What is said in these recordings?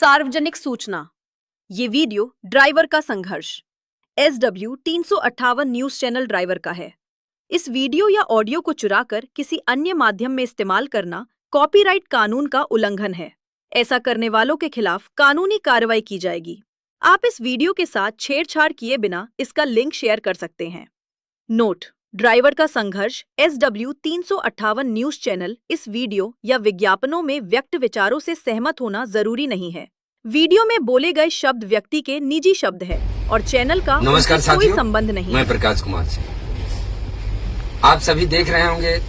सार्वजनिक सूचना। ये वीडियो ड्राइवर का संघर्ष SW 358 न्यूज चैनल ड्राइवर का है। इस वीडियो या ऑडियो को चुराकर किसी अन्य माध्यम में इस्तेमाल करना कॉपीराइट कानून का उल्लंघन है। ऐसा करने वालों के खिलाफ कानूनी कार्रवाई की जाएगी। आप इस वीडियो के साथ छेड़छाड़ किए बिना इसका लिंक शेयर कर सकते हैं। नोट: ड्राइवर का संघर्ष SW 358 न्यूज चैनल इस वीडियो या विज्ञापनों में व्यक्त विचारों से सहमत होना जरूरी नहीं है। वीडियो में बोले गए शब्द व्यक्ति के निजी शब्द है और चैनल का नमस्कार कोई संबंध नहीं। मैं प्रकाश कुमार सिंह। आप सभी देख रहे होंगे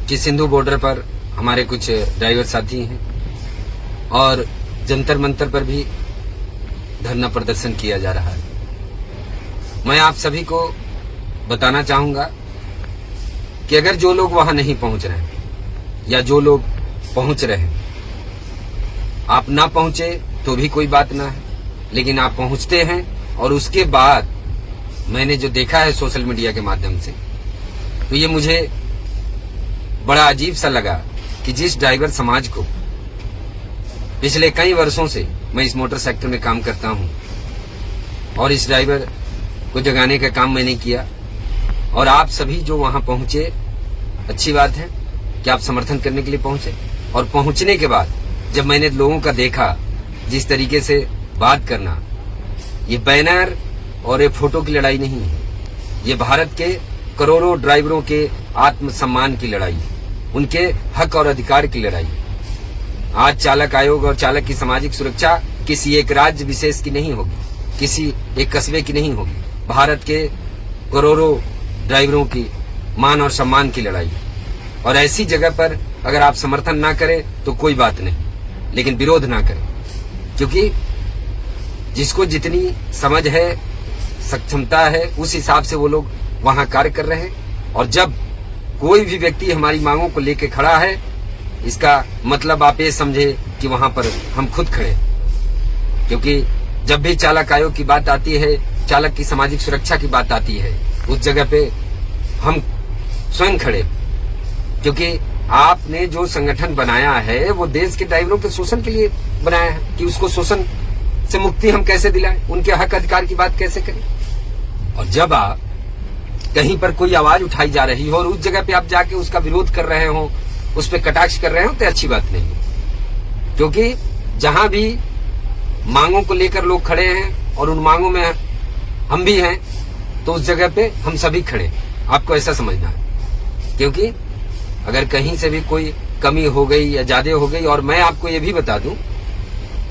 कि सिंधु बॉर्डर पर हमारे कुछ ड्राइवर साथी हैं और जंतर मंतर पर भी धरना प्रदर्शन किया जा रहा है। मैं आप सभी को बताना चाहूंगा कि अगर जो लोग वहां नहीं पहुंच रहे हैं या जो लोग पहुंच रहे हैं, आप ना पहुंचे तो भी कोई बात ना है, लेकिन आप पहुंचते हैं और उसके बाद मैंने जो देखा है सोशल मीडिया के माध्यम से, तो ये मुझे बड़ा अजीब सा लगा कि जिस ड्राइवर समाज को पिछले कई वर्षों से मैं इस मोटर सेक्टर में काम करता हूं और इस ड्राइवर को जगाने का काम मैंने किया, और आप सभी जो वहां पहुंचे, अच्छी बात है कि आप समर्थन करने के लिए पहुंचे। और पहुंचने के बाद जब मैंने लोगों का देखा जिस तरीके से बात करना, ये बैनर और ये फोटो की लड़ाई नहीं है, ये भारत के करोड़ों ड्राइवरों के आत्मसम्मान की लड़ाई है, उनके हक और अधिकार की लड़ाई है। आज चालक आयोग और चालक की सामाजिक सुरक्षा किसी एक राज्य विशेष की नहीं होगी, किसी एक कस्बे की नहीं होगी, भारत के करोड़ों ड्राइवरों की मान और सम्मान की लड़ाई। और ऐसी जगह पर अगर आप समर्थन ना करें तो कोई बात नहीं, लेकिन विरोध ना करें, क्योंकि जिसको जितनी समझ है, सक्षमता है, उस हिसाब से वो लोग वहां कार्य कर रहे हैं। और जब कोई भी व्यक्ति हमारी मांगों को लेकर खड़ा है, इसका मतलब आप ये समझे कि वहां पर हम खुद खड़े, क्योंकि जब भी चालक आयोग की बात आती है, चालक की सामाजिक सुरक्षा की बात आती है, उस जगह पे हम स्वयं खड़े, क्योंकि आपने जो संगठन बनाया है वो देश के ड्राइवरों के शोषण के लिए बनाया है कि उसको शोषण से मुक्ति हम कैसे दिलाएं, उनके हक अधिकार की बात कैसे करें। और जब आप कहीं पर कोई आवाज उठाई जा रही हो और उस जगह पे आप जाके उसका विरोध कर रहे हो, उस पर कटाक्ष कर रहे हो, तो अच्छी बात नहीं है। क्योंकि जहां भी मांगों को लेकर लोग खड़े हैं और उन मांगों में हम भी हैं, तो उस जगह पे हम सभी खड़े, आपको ऐसा समझना है। क्योंकि अगर कहीं से भी कोई कमी हो गई या ज्यादा हो गई, और मैं आपको ये भी बता दूं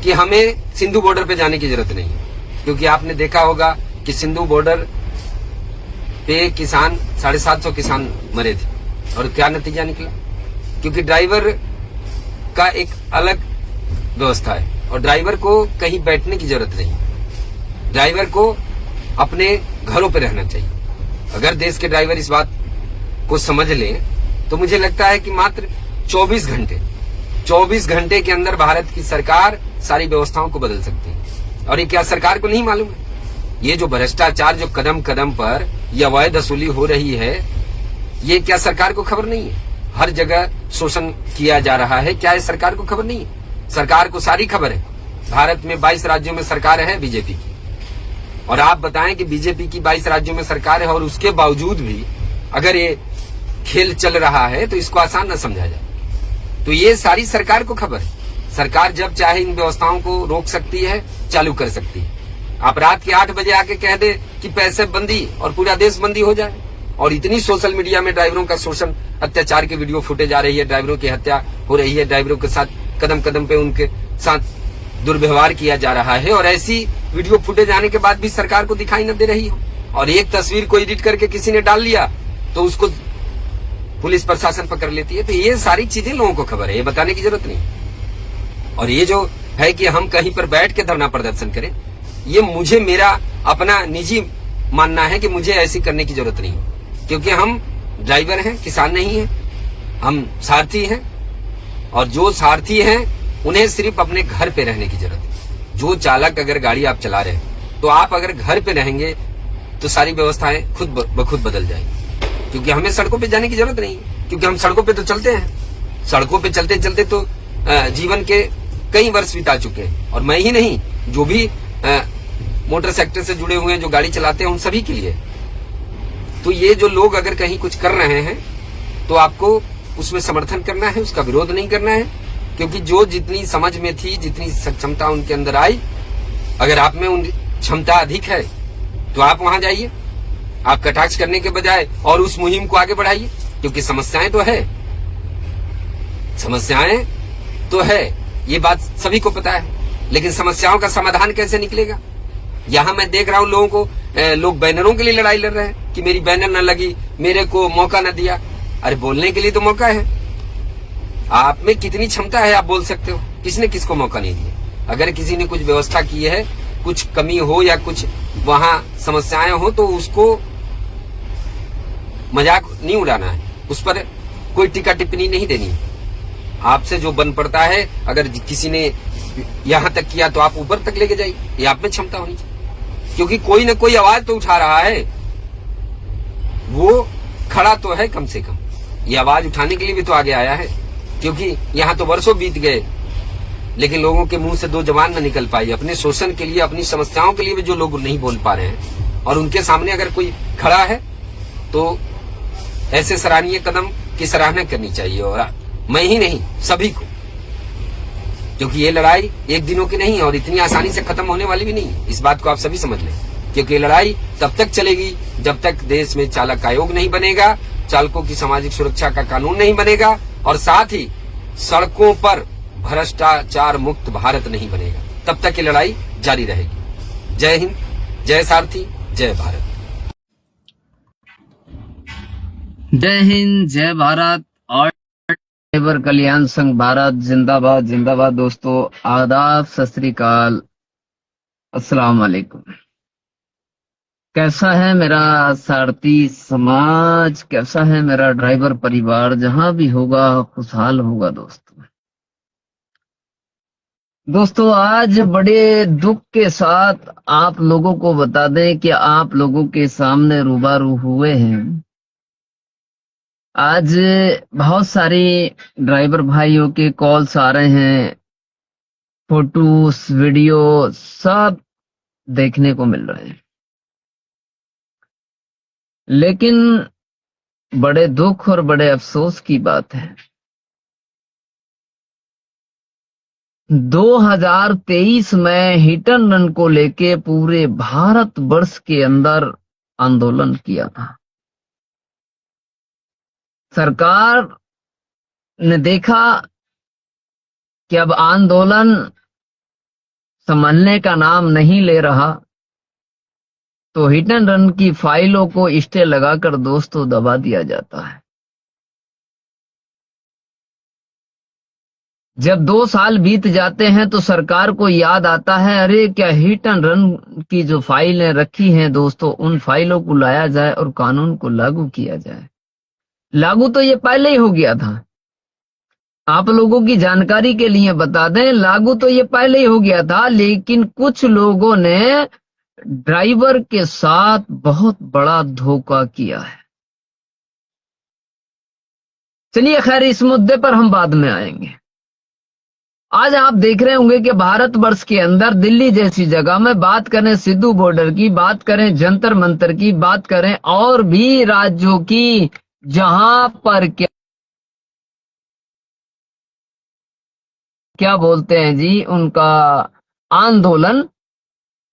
कि हमें सिंधु बॉर्डर पे जाने की जरूरत नहीं है, क्योंकि आपने देखा होगा कि सिंधु बॉर्डर पे किसान 750 किसान मरे थे और क्या नतीजा निकला, क्योंकि ड्राइवर का एक अलग व्यवस्था है और ड्राइवर को कहीं बैठने की जरूरत नहीं है, ड्राइवर को अपने घरों पे रहना चाहिए। अगर देश के ड्राइवर इस बात को समझ लें तो मुझे लगता है कि मात्र 24 घंटे के अंदर भारत की सरकार सारी व्यवस्थाओं को बदल सकती है। और ये क्या सरकार को नहीं मालूम है? ये जो भ्रष्टाचार जो कदम कदम पर ये अवैध वसूली हो रही है, ये क्या सरकार को खबर नहीं है? हर जगह शोषण किया जा रहा है, क्या ये सरकार को खबर नहीं है? सरकार को सारी खबर है। भारत में 22 राज्यों में सरकार है बीजेपी की, और आप बताएं कि बीजेपी की 22 राज्यों में सरकार है और उसके बावजूद भी अगर ये खेल चल रहा है तो इसको आसान न समझा जाए। तो ये सारी सरकार को खबर है। सरकार जब चाहे इन व्यवस्थाओं को रोक सकती है, चालू कर सकती है। आप रात के 8 बजे आके कह दे कि पैसे बंदी और पूरा देश बंदी हो जाए। और इतनी सोशल मीडिया में ड्राइवरों का शोषण, अत्याचार की वीडियो फुटेज आ रही है, ड्राइवरों की हत्या हो रही है, ड्राइवरों के साथ कदम कदम पे उनके साथ दुर्व्यवहार किया जा रहा है, और ऐसी वीडियो फुटेज आने के बाद भी सरकार को दिखाई न दे रही हो। और एक तस्वीर को एडिट करके किसी ने डाल लिया तो उसको पुलिस प्रशासन पकड़ लेती है। तो ये सारी चीजें लोगों को खबर है, ये बताने की जरूरत नहीं। और ये जो है कि हम कहीं पर बैठ के धरना प्रदर्शन करें, ये मुझे मेरा अपना निजी मानना है कि मुझे ऐसी करने की जरूरत नहीं है, क्योंकि हम ड्राइवर हैं, किसान नहीं है, हम सारथी हैं। और जो सारथी हैं उन्हें सिर्फ अपने घर पे रहने की जरूरत है। जो चालक अगर गाड़ी आप चला रहे हैं, तो आप अगर घर पे रहेंगे तो सारी व्यवस्थाएं खुद ब खुद बदल जाएंगी, क्योंकि हमें सड़कों पे जाने की जरूरत नहीं है, क्योंकि हम सड़कों पे तो चलते हैं। सड़कों पे चलते चलते तो जीवन के कई वर्ष बिता चुके हैं, और मैं ही नहीं, जो भी मोटर सेक्टर से जुड़े हुए हैं, जो गाड़ी चलाते हैं, उन सभी के लिए। तो ये जो लोग अगर कहीं कुछ कर रहे हैं तो आपको उसमें समर्थन करना है, उसका विरोध नहीं करना है, क्योंकि जो जितनी समझ में थी, जितनी सक्षमता उनके अंदर आई, अगर आप में उन क्षमता अधिक है तो आप वहां जाइए, आप कटाक्ष करने के बजाय और उस मुहिम को आगे बढ़ाइए, क्योंकि समस्याएं तो है, समस्याएं तो है, ये बात सभी को पता है, लेकिन समस्याओं का समाधान कैसे निकलेगा? यहां मैं देख रहा हूं लोगों को, लोग बैनरों के लिए लड़ाई लड़ रहे हैं कि मेरी बैनर न लगी, मेरे को मौका न दिया। अरे बोलने के लिए तो मौका है, आप में कितनी क्षमता है, आप बोल सकते हो। किसने किसको मौका नहीं दिया? अगर किसी ने कुछ व्यवस्था की है, कुछ कमी हो या कुछ वहां समस्याएं हो, तो उसको मजाक नहीं उड़ाना है, उस पर कोई टीका टिप्पणी नहीं देनी। आपसे जो बन पड़ता है, अगर किसी ने यहां तक किया तो आप ऊपर तक लेके जाइए, ये आप में क्षमता होनी चाहिए, क्योंकि कोई ना कोई आवाज तो उठा रहा है, वो खड़ा तो है कम से कम, ये आवाज उठाने के लिए भी तो आगे आया है। क्योंकि यहां तो वर्षों बीत गए, लेकिन लोगों के मुंह से दो जबान न निकल पाई, अपने शोषण के लिए, अपनी समस्याओं के लिए भी जो लोग नहीं बोल पा रहे हैं, और उनके सामने अगर कोई खड़ा है तो ऐसे सराहनीय कदम की सराहना करनी चाहिए। और मैं ही नहीं, सभी को, क्योंकि ये लड़ाई एक दिनों की नहीं और इतनी आसानी से खत्म होने वाली भी नहीं है, इस बात को आप सभी समझ लें। क्योंकि ये लड़ाई तब तक चलेगी जब तक देश में चालक आयोग नहीं बनेगा, चालकों की सामाजिक सुरक्षा का कानून नहीं बनेगा, और साथ ही सड़कों पर भ्रष्टाचार मुक्त भारत नहीं बनेगा, तब तक ये लड़ाई जारी रहेगी। जय हिंद, जय सारथी, जय भारत। जय हिंद, जय भारत और ड्राइवर कल्याण संघ भारत जिंदाबाद जिंदाबाद। दोस्तों आदाब, सत श्री अकाल, अस्सलाम वालेकुम। कैसा है मेरा सारथी समाज, कैसा है मेरा ड्राइवर परिवार, जहां भी होगा खुशहाल होगा। दोस्तों आज बड़े दुख के साथ आप लोगों को बता दें कि आप लोगों के सामने रूबरू हुए हैं। आज बहुत सारे ड्राइवर भाइयों के कॉल्स आ रहे हैं, फोटोस, वीडियो सब देखने को मिल रहे हैं, लेकिन बड़े दुख और बड़े अफसोस की बात है, 2023 में हिट एंड रन को लेके पूरे भारत वर्ष के अंदर आंदोलन किया था। सरकार ने देखा कि अब आंदोलन संभलने का नाम नहीं ले रहा, तो हिट एंड रन की फाइलों को स्टे लगाकर दोस्तों दबा दिया जाता है। जब 2 साल बीत जाते हैं तो सरकार को याद आता है, अरे क्या हिट एंड रन की जो फाइलें रखी हैं दोस्तों, उन फाइलों को लाया जाए और कानून को लागू किया जाए। लागू तो ये पहले ही हो गया था, आप लोगों की जानकारी के लिए बता दें, लागू तो ये पहले ही हो गया था, लेकिन कुछ लोगों ने ड्राइवर के साथ बहुत बड़ा धोखा किया है। चलिए खैर, इस मुद्दे पर हम बाद में आएंगे। आज आप देख रहे होंगे कि भारतवर्ष के अंदर दिल्ली जैसी जगह में, बात करें सिद्धू बॉर्डर की, बात करें जंतर मंतर की, बात करें और भी राज्यों की, जहां पर क्या बोलते हैं जी, उनका आंदोलन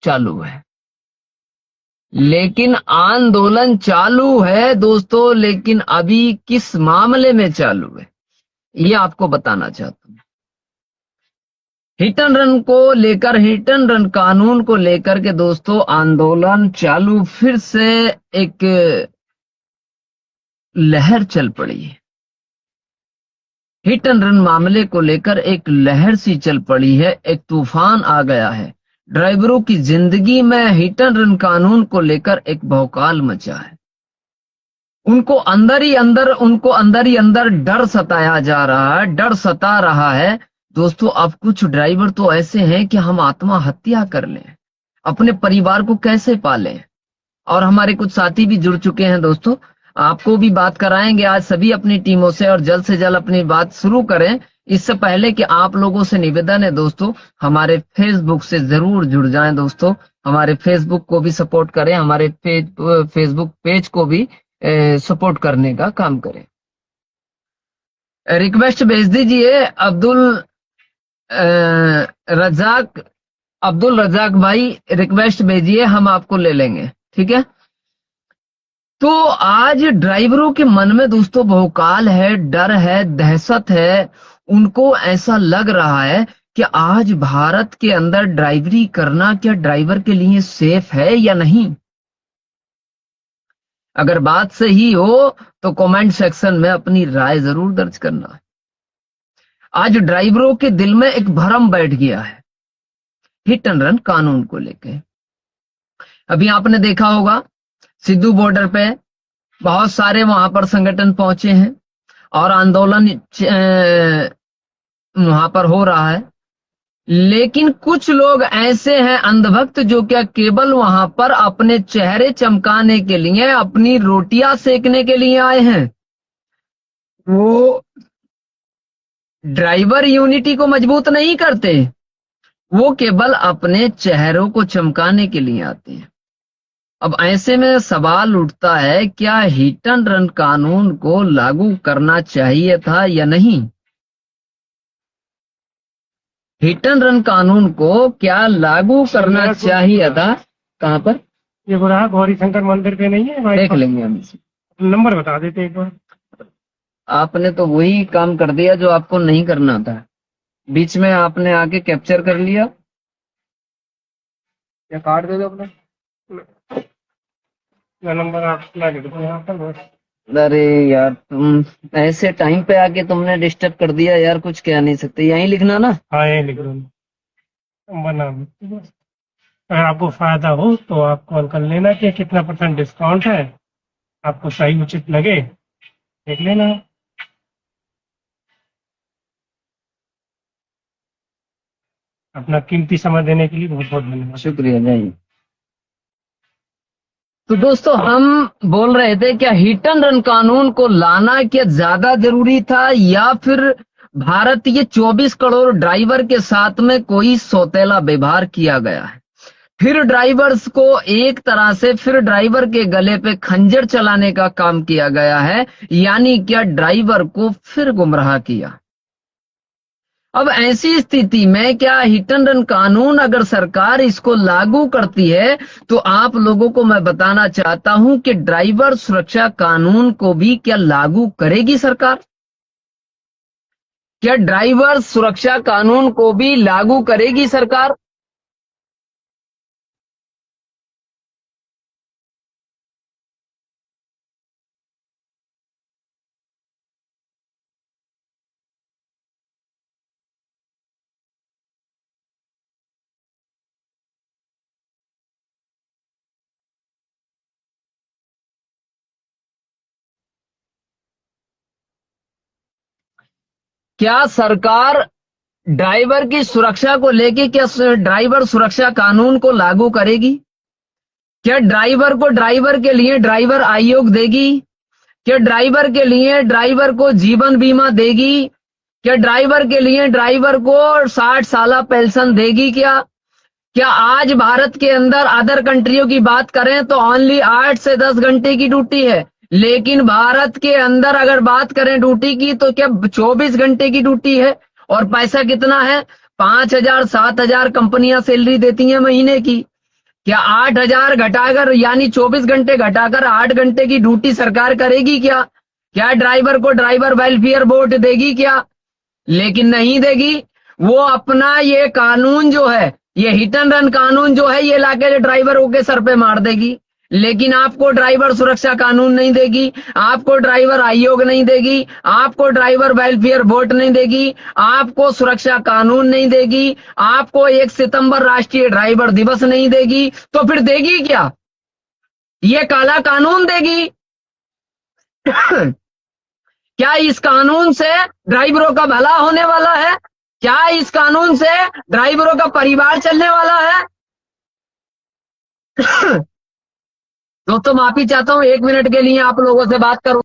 चालू है। लेकिन आंदोलन चालू है दोस्तों, लेकिन अभी किस मामले में चालू है ये आपको बताना चाहता हूं। हिट एंड रन को लेकर, हिट एंड रन कानून को लेकर के दोस्तों आंदोलन चालू, फिर से एक लहर चल पड़ी है। हिट एंड रन मामले को लेकर एक लहर सी चल पड़ी है, एक तूफान आ गया है। ड्राइवरों की जिंदगी में हिट एंड रन कानून को लेकर एक भौकाल मचा है। उनको अंदर ही अंदर डर सताया जा रहा है, डर सता रहा है दोस्तों। अब कुछ ड्राइवर तो ऐसे हैं कि हम आत्महत्या कर लें, अपने परिवार को कैसे पालें। और हमारे कुछ साथी भी जुड़ चुके हैं दोस्तों, आपको भी बात कराएंगे आज सभी अपनी टीमों से, और जल्द से जल्द अपनी बात शुरू करें इससे पहले कि आप लोगों से निवेदन है दोस्तों, हमारे फेसबुक से जरूर जुड़ जाएं दोस्तों, हमारे फेसबुक को भी सपोर्ट करें, हमारे फेसबुक पेज को भी सपोर्ट करने का काम करें। रिक्वेस्ट भेज दीजिए अब्दुल रजाक भाई, रिक्वेस्ट भेजिए, हम आपको ले लेंगे, ठीक है। तो आज ड्राइवरों के मन में दोस्तों बहुकाल है, डर है, दहशत है। उनको ऐसा लग रहा है कि आज भारत के अंदर ड्राइवरी करना क्या ड्राइवर के लिए सेफ है या नहीं। अगर बात सही हो तो कमेंट सेक्शन में अपनी राय जरूर दर्ज करना। आज ड्राइवरों के दिल में एक भ्रम बैठ गया है हिट एंड रन कानून को लेकर। अभी आपने देखा होगा सिद्धू बॉर्डर पे बहुत सारे वहां पर संगठन पहुंचे हैं और आंदोलन वहां पर हो रहा है, लेकिन कुछ लोग ऐसे हैं अंधभक्त जो क्या केवल वहां पर अपने चेहरे चमकाने के लिए, अपनी रोटियां सेकने के लिए आए हैं। वो ड्राइवर यूनिटी को मजबूत नहीं करते, वो केवल अपने चेहरों को चमकाने के लिए आते हैं। अब ऐसे में सवाल उठता है, क्या हिट एंड रन कानून को लागू करना चाहिए था या नहीं। हिट एंड रन कानून को क्या लागू करना चाहिए था। कहां पर ये बुरा गौरी शंकर मंदिर पे नहीं है, देख लेंगे हम इसे। नंबर बता देते एक बार। आपने तो वही काम कर दिया जो आपको नहीं करना था, बीच में आपने आके कैप्चर कर लिया। या कार्ड दे दो अपना, नंबर आप लिख दो यहाँ पर। अरे यार तुम ऐसे टाइम पे आके तुमने डिस्टर्ब कर दिया यार, कुछ कह नहीं सकते, यहीं लिखना ना। हाँ यही लिख दो नंबर नाम। अगर आपको फायदा हो तो आप कॉल कर लेना कि कितना % डिस्काउंट है, आपको सही उचित लगे देख लेना। अपना कीमती समय देने के लिए बहुत बहुत धन्यवाद। शुक्रिया जी। तो दोस्तों हम बोल रहे थे क्या हिट एंड रन कानून को लाना क्या ज्यादा जरूरी था, या फिर भारत ये 24 करोड़ ड्राइवर के साथ में कोई सौतेला व्यवहार किया गया है, फिर ड्राइवर्स को एक तरह से फिर ड्राइवर के गले पे खंजर चलाने का काम किया गया है, यानी क्या ड्राइवर को फिर गुमराह किया। अब ऐसी स्थिति में क्या हिट एंड रन कानून अगर सरकार इसको लागू करती है तो आप लोगों को मैं बताना चाहता हूं कि ड्राइवर सुरक्षा कानून को भी क्या लागू करेगी सरकार। क्या ड्राइवर सुरक्षा कानून को भी लागू करेगी सरकार। क्या सरकार ड्राइवर की सुरक्षा को लेके क्या ड्राइवर सुरक्षा कानून को लागू करेगी। क्या ड्राइवर को ड्राइवर के लिए ड्राइवर आयोग देगी। क्या ड्राइवर के लिए ड्राइवर को जीवन बीमा देगी। क्या ड्राइवर के लिए ड्राइवर को 60 साल पेंशन देगी। क्या आज भारत के अंदर अदर कंट्रियों की बात करें तो ओनली 8 से 10 घंटे की ड्यूटी है, लेकिन भारत के अंदर अगर बात करें ड्यूटी की तो क्या 24 घंटे की ड्यूटी है। और पैसा कितना है, 5,000 7,000 कंपनियां सैलरी देती हैं महीने की। क्या 8,000 घटाकर यानी 24 घंटे घटाकर 8 घंटे की ड्यूटी सरकार करेगी क्या ड्राइवर को ड्राइवर वेलफेयर बोर्ड देगी क्या। लेकिन नहीं देगी। वो अपना ये कानून जो है, ये हिट एंड रन कानून जो है, ये लाके ड्राइवरों के सर पे मार देगी। लेकिन आपको ड्राइवर सुरक्षा कानून नहीं देगी, आपको ड्राइवर आयोग नहीं देगी, आपको ड्राइवर वेलफेयर बोर्ड नहीं देगी, आपको सुरक्षा कानून नहीं देगी, आपको 1 सितंबर राष्ट्रीय ड्राइवर दिवस नहीं देगी। तो फिर देगी क्या, ये काला कानून देगी। क्या इस कानून से ड्राइवरों का भला होने वाला है। क्या इस कानून से ड्राइवरों का परिवार चलने वाला है। दोस्तों माफी चाहता हूं, 1 मिनट के लिए आप लोगों से बात करूं।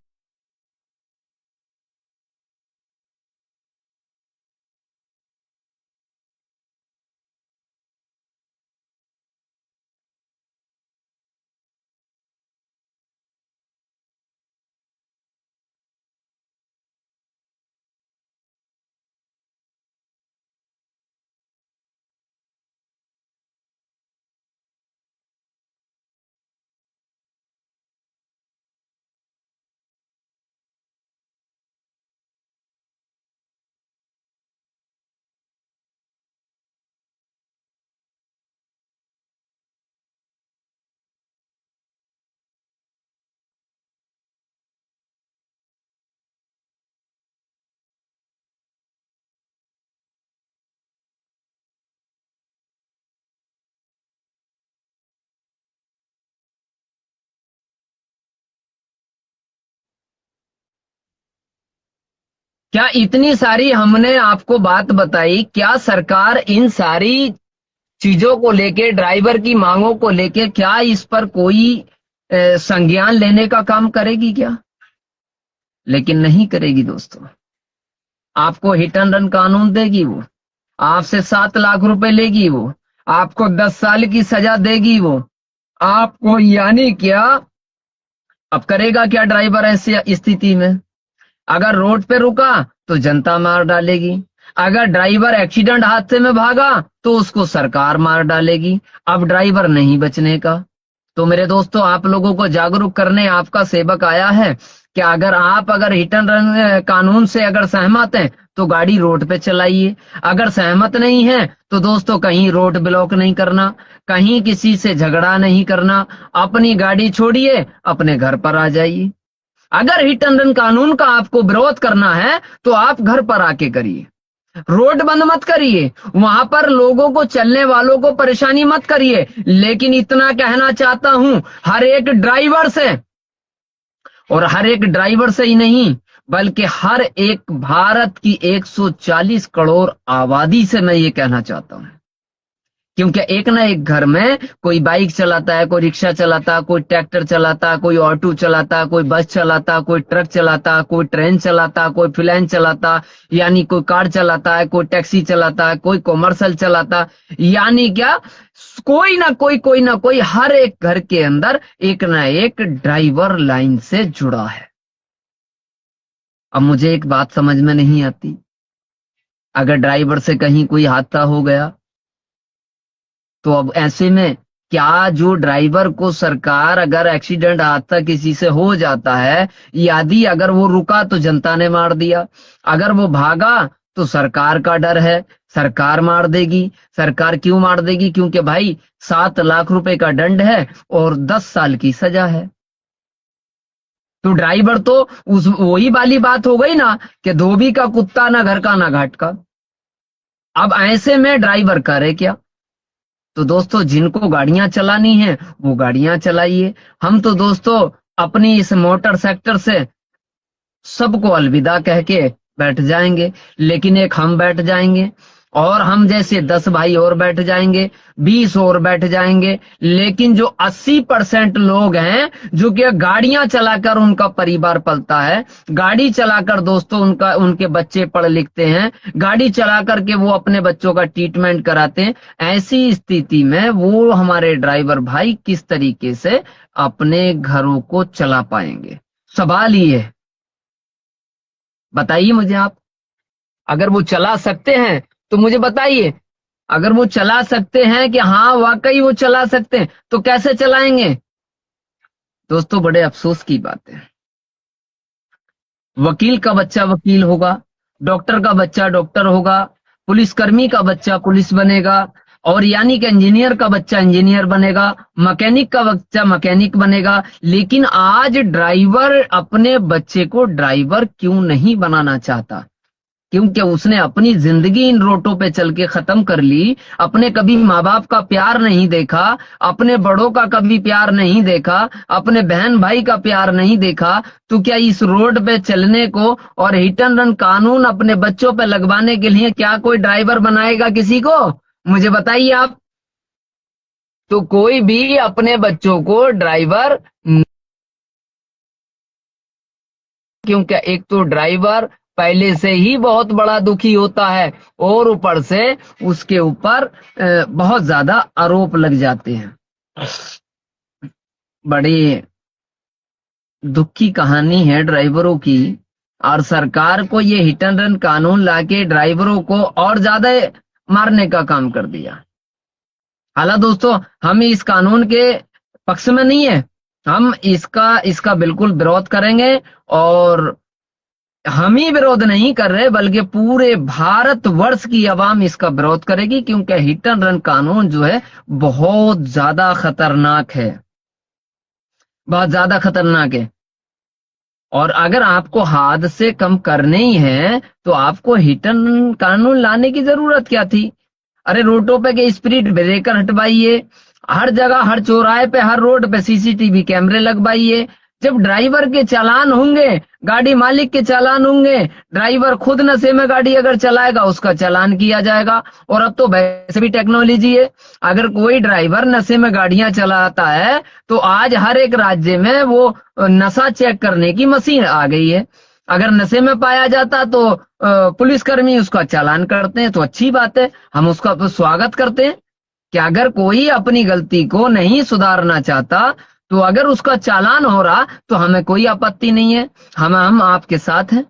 क्या इतनी सारी हमने आपको बात बताई, क्या सरकार इन सारी चीजों को लेके, ड्राइवर की मांगों को लेके, क्या इस पर कोई संज्ञान लेने का काम करेगी क्या? लेकिन नहीं करेगी दोस्तों। आपको हिट एंड रन कानून देगी वो, आपसे 7 लाख रुपए लेगी वो, आपको 10 साल की सजा देगी वो, आपको यानी क्या। अब करेगा क्या ड्राइवर ऐसी स्थिति में? अगर रोड पे रुका तो जनता मार डालेगी, अगर ड्राइवर एक्सीडेंट हादसे में भागा तो उसको सरकार मार डालेगी। अब ड्राइवर नहीं बचने का। तो मेरे दोस्तों, आप लोगों को जागरूक करने आपका सेवक आया है कि अगर हिट एंड रन कानून से अगर सहमत हैं तो गाड़ी रोड पे चलाइए, अगर सहमत नहीं है तो दोस्तों कहीं रोड ब्लॉक नहीं करना, कहीं किसी से झगड़ा नहीं करना, अपनी गाड़ी छोड़िए, अपने घर पर आ जाइए। अगर हिट एंड रन कानून का आपको विरोध करना है तो आप घर पर आके करिए, रोड बंद मत करिए, वहां पर लोगों को, चलने वालों को परेशानी मत करिए। लेकिन इतना कहना चाहता हूं हर एक ड्राइवर से, और हर एक ड्राइवर से ही नहीं बल्कि हर एक भारत की 140 करोड़ आबादी से मैं ये कहना चाहता हूं, क्योंकि एक ना एक घर में कोई बाइक चलाता है, कोई रिक्शा चलाता है, कोई ट्रैक्टर चलाता है, कोई ऑटो चलाता है, कोई बस चलाता है, कोई ट्रक चलाता है, कोई ट्रेन चलाता है, कोई प्लेन चलाता है, यानी कोई कार चलाता है, कोई टैक्सी चलाता है, कोई कॉमर्शियल चलाता है, यानी क्या, कोई ना कोई हर एक घर के अंदर एक ना एक ड्राइवर लाइन से जुड़ा है। अब मुझे एक बात समझ में नहीं आती, अगर ड्राइवर से कहीं कोई हादसा हो गया तो अब ऐसे में क्या जो ड्राइवर को सरकार, अगर एक्सीडेंट हादसा किसी से हो जाता है, यदि अगर वो रुका तो जनता ने मार दिया, अगर वो भागा तो सरकार का डर है, सरकार मार देगी। सरकार क्यों मार देगी? क्योंकि भाई 7 लाख रुपए का दंड है और 10 साल की सजा है। तो ड्राइवर तो उस वही वाली बात हो गई ना कि धोबी का कुत्ता ना घर का ना घाट का। अब ऐसे में ड्राइवर करे क्या? तो दोस्तों, जिनको गाड़ियां चलानी है वो गाड़ियां चलाइए। हम तो दोस्तों अपनी इस मोटर सेक्टर से सबको अलविदा कह के बैठ जाएंगे, लेकिन एक हम बैठ जाएंगे और हम जैसे 10 भाई और बैठ जाएंगे, 20 और बैठ जाएंगे, लेकिन जो 80% लोग हैं जो कि गाड़ियां चलाकर उनका परिवार पलता है, गाड़ी चलाकर दोस्तों उनके बच्चे पढ़ लिखते हैं, गाड़ी चला करके वो अपने बच्चों का ट्रीटमेंट कराते हैं, ऐसी स्थिति में वो हमारे ड्राइवर भाई किस तरीके से अपने घरों को चला पाएंगे? सवाल ये है, बताइए मुझे आप। अगर वो चला सकते हैं तो मुझे बताइए, अगर वो चला सकते हैं कि हाँ वाकई वो चला सकते हैं, तो कैसे चलाएंगे? दोस्तों, बड़े अफसोस की बात है, वकील का बच्चा वकील होगा, डॉक्टर का बच्चा डॉक्टर होगा, पुलिसकर्मी का बच्चा पुलिस बनेगा, और यानी कि इंजीनियर का बच्चा इंजीनियर बनेगा, मैकेनिक का बच्चा मैकेनिक बनेगा, लेकिन आज ड्राइवर अपने बच्चे को ड्राइवर क्यों नहीं बनाना चाहता? क्योंकि उसने अपनी जिंदगी इन रोडों पे चल के खत्म कर ली, अपने कभी माँ बाप का प्यार नहीं देखा, अपने बड़ों का कभी प्यार नहीं देखा, अपने बहन भाई का प्यार नहीं देखा, तो क्या इस रोड पे चलने को और हिट एंड रन कानून अपने बच्चों पे लगवाने के लिए क्या कोई ड्राइवर बनाएगा किसी को? मुझे बताइए आप। तो कोई भी अपने बच्चों को ड्राइवर, क्योंकि एक तो ड्राइवर पहले से ही बहुत बड़ा दुखी होता है और ऊपर से उसके ऊपर बहुत ज्यादा आरोप लग जाते हैं। बड़ी दुख की कहानी है ड्राइवरों की, और सरकार को ये हिट एंड रन कानून लाके ड्राइवरों को और ज्यादा मारने का काम कर दिया। हालांकि दोस्तों, हम इस कानून के पक्ष में नहीं है, हम इसका बिल्कुल विरोध करेंगे, और हम ही विरोध नहीं कर रहे बल्कि पूरे भारत वर्ष की आवाम इसका विरोध करेगी, क्योंकि हिट एंड रन कानून जो है बहुत ज्यादा खतरनाक है, बहुत ज्यादा खतरनाक है। और अगर आपको हादसे कम करने ही है तो आपको हिट एंड रन कानून लाने की जरूरत क्या थी? अरे रोडों पे के स्पीड ब्रेकर हटवाइए, हर जगह, हर चौराहे पे, हर रोड पे सीसीटीवी कैमरे लगवाइए। जब ड्राइवर के चालान होंगे, गाड़ी मालिक के चालान होंगे, ड्राइवर खुद नशे में गाड़ी अगर चलाएगा उसका चालान किया जाएगा। और अब तो वैसे भी टेक्नोलॉजी है, अगर कोई ड्राइवर नशे में गाड़ियां चलाता है तो आज हर एक राज्य में वो नशा चेक करने की मशीन आ गई है। अगर नशे में पाया जाता तो पुलिसकर्मी उसका चालान करते हैं, तो अच्छी बात है, हम उसका तो स्वागत करते हैं कि अगर कोई अपनी गलती को नहीं सुधारना चाहता तो अगर उसका चालान हो रहा तो हमें कोई आपत्ति नहीं है, हम आपके साथ हैं।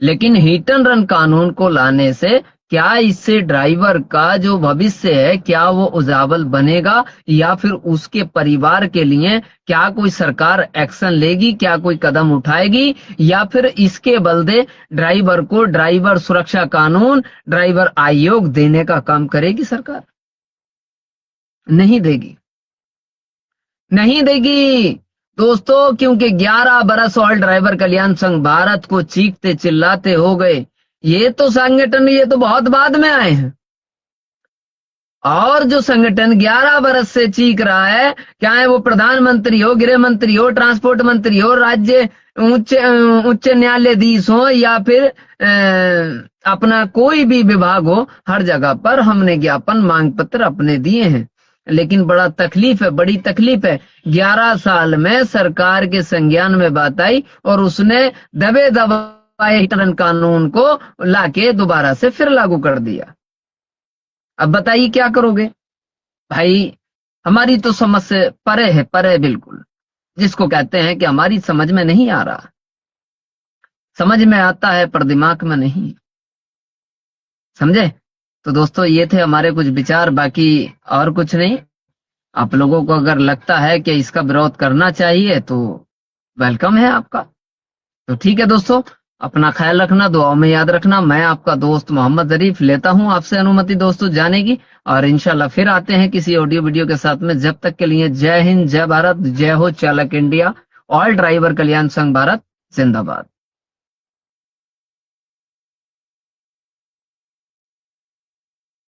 लेकिन हिट एंड रन कानून को लाने से क्या इससे ड्राइवर का जो भविष्य है क्या वो उजावल बनेगा, या फिर उसके परिवार के लिए क्या कोई सरकार एक्शन लेगी, क्या कोई कदम उठाएगी, या फिर इसके बदले ड्राइवर को ड्राइवर सुरक्षा कानून, ड्राइवर आयोग देने का काम करेगी सरकार? नहीं देगी, नहीं देगी दोस्तों, क्योंकि 11 बरस ऑल ड्राइवर कल्याण संघ भारत को चीखते चिल्लाते हो गए। ये तो संगठन ये तो बहुत बाद में आए हैं, और जो संगठन 11 बरस से चीख रहा है, चाहे वो प्रधानमंत्री हो, गृह मंत्री हो, ट्रांसपोर्ट मंत्री हो, राज्य उच्च न्यायाधीश हो, या फिर अपना कोई भी विभाग हो, हर जगह पर हमने ज्ञापन मांग पत्र अपने दिए हैं। लेकिन बड़ा तकलीफ है, बड़ी तकलीफ है, 11 साल में सरकार के संज्ञान में बात आई और उसने दबे दबाए हिट एंड रन कानून को लाके दोबारा से फिर लागू कर दिया। अब बताइए क्या करोगे भाई? हमारी तो समझ से परे है, परे बिल्कुल, जिसको कहते हैं कि हमारी समझ में नहीं आ रहा। समझ में आता है पर दिमाग में नहीं, समझे? तो दोस्तों ये थे हमारे कुछ विचार, बाकी और कुछ नहीं। आप लोगों को अगर लगता है कि इसका विरोध करना चाहिए तो वेलकम है आपका। तो ठीक है दोस्तों, अपना ख्याल रखना, दुआओं में याद रखना। मैं आपका दोस्त मोहम्मद जरीफ लेता हूं आपसे अनुमति दोस्तों जाने की, और इंशाल्लाह फिर आते हैं किसी ऑडियो वीडियो के साथ में। जब तक के लिए जय हिंद, जय भारत, जय हो चालक इंडिया, ऑल ड्राइवर कल्याण संघ भारत जिंदाबाद।